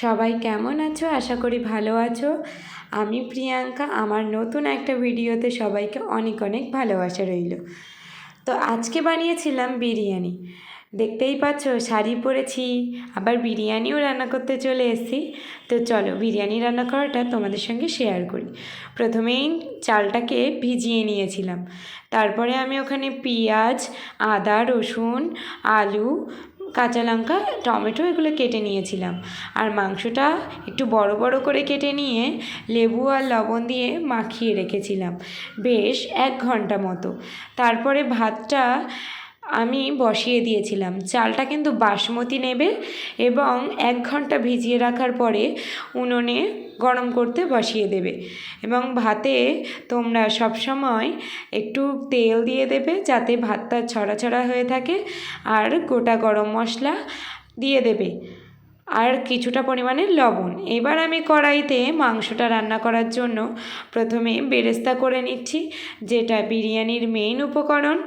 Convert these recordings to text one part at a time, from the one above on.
সবাই কেমন আছো? আশা করি ভালো আছো। আমি প্রিয়াঙ্কা। আমার নতুন একটা ভিডিওতে সবাইকে অনেক অনেক ভালোবাসা রইল। তো আজকে বানিয়েছিলাম বিরিয়ানি। দেখতেই পাচ্ছ, শাড়ি পরেছি, আবার বিরিয়ানিও রান্না করতে চলে এসেছি। তো চলো বিরিয়ানি রান্না করাটা তোমাদের সঙ্গে শেয়ার করি। প্রথমেই চালটাকে ভিজিয়ে নিয়েছিলাম। তারপরে আমি ওখানে পেঁয়াজ, আদা, রসুন, আলু, কাঁচা লঙ্কা, টমেটো এগুলো কেটে নিয়েছিলাম। আর মাংসটা একটু বড় বড় করে কেটে নিয়ে লেবু আর লবণ দিয়ে মাখিয়ে রেখেছিলাম বেশ 1 ঘন্টা মতো। তারপরে ভাতটা আমি বসিয়ে দিয়েছিলাম। চালটা কিন্তু বাসমতি নেবে এবং 1 ঘন্টা ভিজিয়ে রাখার পরে উনুনে গরম করতে বসিয়ে দেবে। এবং ভাতে তোমরা সবসময় একটু তেল দিয়ে দেবে যাতে ভাতটা ছড়া ছড়া হয়ে থাকে, আর গোটা গরম মশলা দিয়ে দেবে, আর কিছুটা পরিমাণে লবণ। এবার আমি কড়াইতে মাংসটা রান্না করার জন্য প্রথমে বেরেস্তা করে নিচ্ছি, যেটা বিরিয়ানির মেইন উপকরণ।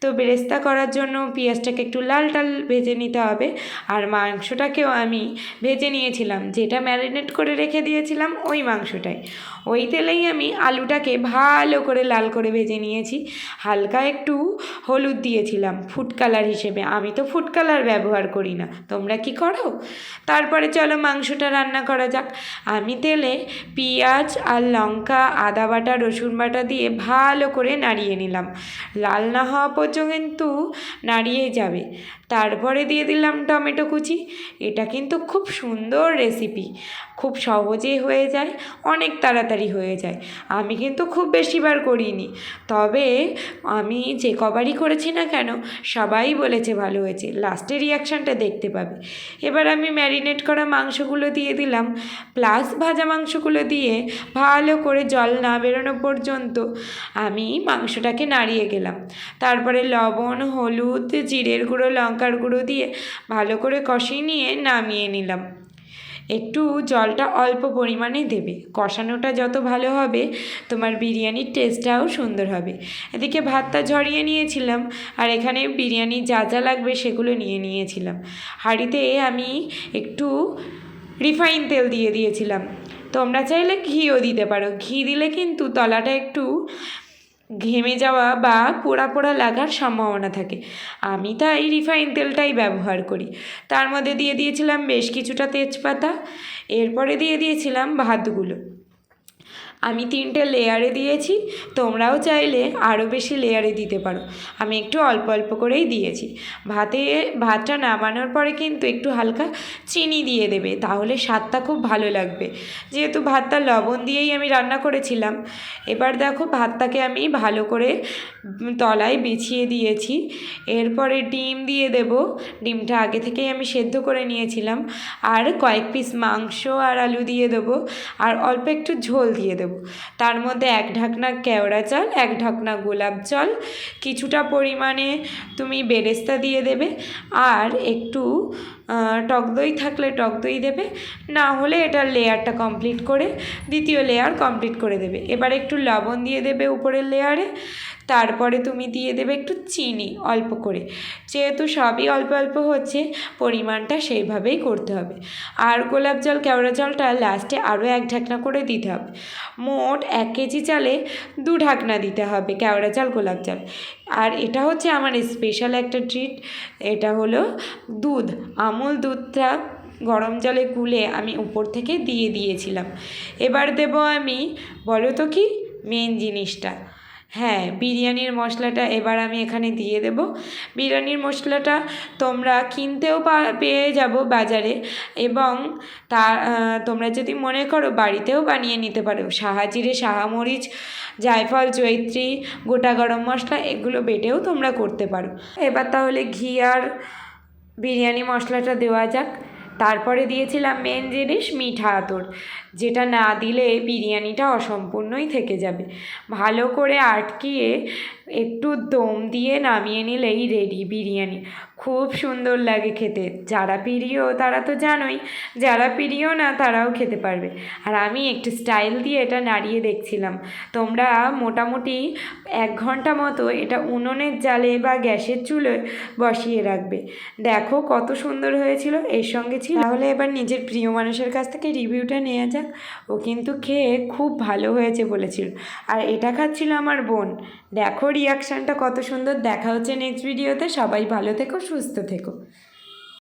তো বেরেস্তা করার জন্য পেঁয়াজটাকে একটু লাল লাল ভেজে নিতে হবে, আর মাংসটাকেও আমি ভেজে নিয়েছিলাম, যেটা ম্যারিনেট করে রেখে দিয়েছিলাম ওই মাংসটাই। ওই তেলেই আমি আলুটাকে ভালো করে লাল করে ভেজে নিয়েছি। হালকা একটু হলুদ দিয়েছিলাম ফুড কালার হিসেবে। আমি তো ফুড কালার ব্যবহার করি না, তোমরা কি করো? তারপরে চলো মাংসটা রান্না করা যাক। আমি তেলে পেঁয়াজ আর লঙ্কা, আদা বাটা, রসুন বাটা দিয়ে ভালো করে নাড়িয়ে নিলাম। লাল না হওয়া পর্যন্ত কিন্তু নাড়িয়েই যাবে। তারপরে দিয়ে দিলাম টমেটো কুচি। এটা কিন্তু খুব সুন্দর রেসিপি, খুব সহজেই হয়ে যায়, অনেক তাড়াতাড়ি হয়ে যায়। আমি কিন্তু খুব বেশিবার করিনি, তবে আমি যে কবারই করেছি না কেন সবাই বলেছে ভালো হয়েছে। লাস্টের রিয়াকশানটা দেখতে পাবে। এবার আমি ম্যারিনেট করা মাংসগুলো দিয়ে দিলাম, প্লাস ভাজা মাংসগুলো দিয়ে ভালো করে জল না বেরোনো পর্যন্ত আমি মাংসটাকে নাড়িয়ে গেলাম। তারপরে লবণ, হলুদ, জিরের গুঁড়ো, লঙ্কার গুঁড়ো দিয়ে ভালো করে কষিয়ে নিয়ে নামিয়ে নিলাম। একটু জলটা অল্প পরিমাণে দেবে, কষানোটা যত ভালো হবে তোমার বিরিয়ানির টেস্টটাও সুন্দর হবে। এদিকে ভাতটা ঝরিয়ে নিয়েছিলাম, আর এখানে বিরিয়ানি যা যা লাগবে সেগুলো নিয়ে নিয়েছিলাম। হাঁড়িতে আমি একটু রিফাইন তেল দিয়ে দিয়েছিলাম, তোমরা চাইলে ঘিও দিতে পারো। ঘি দিলে কিন্তু তলাটা একটু ঘেমে যাওয়া বা পোড়া পোড়া লাগার সম্ভাবনা থাকে। আমি তাই রিফাইন তেলটাই ব্যবহার করি। তার মধ্যে দিয়ে দিয়েছিলাম বেশ কিছুটা তেজপাতা। এরপরে দিয়ে দিয়েছিলাম ভাতগুলো। আমি 3টে লেয়ারে দিয়েছি, তোমরাও চাইলে আরও বেশি লেয়ারে দিতে পারো। আমি একটু অল্প অল্প করেই দিয়েছি। ভাতটা নামানোর পরে কিন্তু একটু হালকা চিনি দিয়ে দেবে, তাহলে স্বাদটা খুব ভালো লাগবে। যেহেতু ভাতটা লবণ দিয়েই আমি রান্না করেছিলাম। এবার দেখো ভাতটাকে আমি ভালো করে তলায় বিছিয়ে দিয়েছি। এরপরে ডিম দিয়ে দেব। ডিমটা আগে থেকেই আমি সেদ্ধ করে নিয়েছিলাম। আর কয়েক পিস মাংস আর আলু দিয়ে দেবো, আর অল্প একটু ঝোল দিয়ে দেবো। তার মধ্যে 1 ঢাকনা কেওড়া চাল, 1 ঢাকনা গোলাপ জল, কিছুটা পরিমাণে তুমি বেরেস্তা দিয়ে দেবে, আর একটু টক দই থাকলে টক দই দেবে, না হলে এটার লেয়ারটা কমপ্লিট করে দ্বিতীয় লেয়ার কমপ্লিট করে দেবে। এবার একটু লবণ দিয়ে দেবে উপরের লেয়ারে। তারপরে তুমি দিয়ে দেবে একটু চিনি অল্প করে, যেহেতু সবই অল্প অল্প হচ্ছে পরিমাণটা সেইভাবেই করতে হবে। আর গোলাপ জল, কেওড়া জলটা লাস্টে আরও 1 ঢাকনা করে দিতে হবে। মোট 1 কেজি চালে 2 ঢাকনা দিতে হবে কেওড়া জল, গোলাপ জল। আর এটা হচ্ছে আমার স্পেশাল একটা ট্রিট, এটা হলো দুধ। আমুল দুধটা গরম জলে গুলে আমি উপর থেকে দিয়ে দিয়েছিলাম। এবার দেব আমি, বলো তো কি মেন জিনিসটা, হ্যাঁ, বিরিয়ানির মশলাটা এবার আমি এখানে দিয়ে দেব। বিরিয়ানির মশলাটা তোমরা কিনতেও পেয়ে যাবো বাজারে, এবং তা তোমরা যদি মনে করো বাড়িতেও বানিয়ে নিতে পারো। শাহাজিরে, শাহামরিচ, জায়ফল, জয়িত্রী, গোটা গরম মশলা এগুলো বেটেও তোমরা করতে পারো। এবার তাহলে ঘি আর বিরিয়ানি মশলাটা দেওয়া যাক। তারপরে দিয়েছিলাম মেন জিনিস, মিঠা আতর, যেটা না দিলে বিরিয়ানিটা অসম্পূর্ণই থেকে যাবে। ভালো করে আটকিয়ে একটু দম দিয়ে নামিয়ে নিলেই রেডি বিরিয়ানি। খুব সুন্দর লাগে খেতে। যারা প্রিয় তারা তো জানোই, যারা প্রিয় না তারাও খেতে পারবে। আর আমি একটু স্টাইল দিয়ে এটা নাড়িয়ে দেখছিলাম। তোমরা মোটামুটি 1 ঘন্টা মতো এটা উনুনের জালে বা গ্যাসের চুলোয় বসিয়ে রাখবে। দেখো কত সুন্দর হয়েছিল। এর সঙ্গে ছিল, তাহলে এবার নিজের প্রিয় মানুষের কাছ থেকে রিভিউটা নেওয়া যাক। ও কিন্তু খেয়ে খুব ভালো হয়েছে বলেছিল। আর এটা খাচ্ছিল আমার বোন। দেখো রিয়াকশানটা কত সুন্দর। দেখা হচ্ছে নেক্সট ভিডিওতে। সবাই ভালো থেকো, সুস্থ থেকো।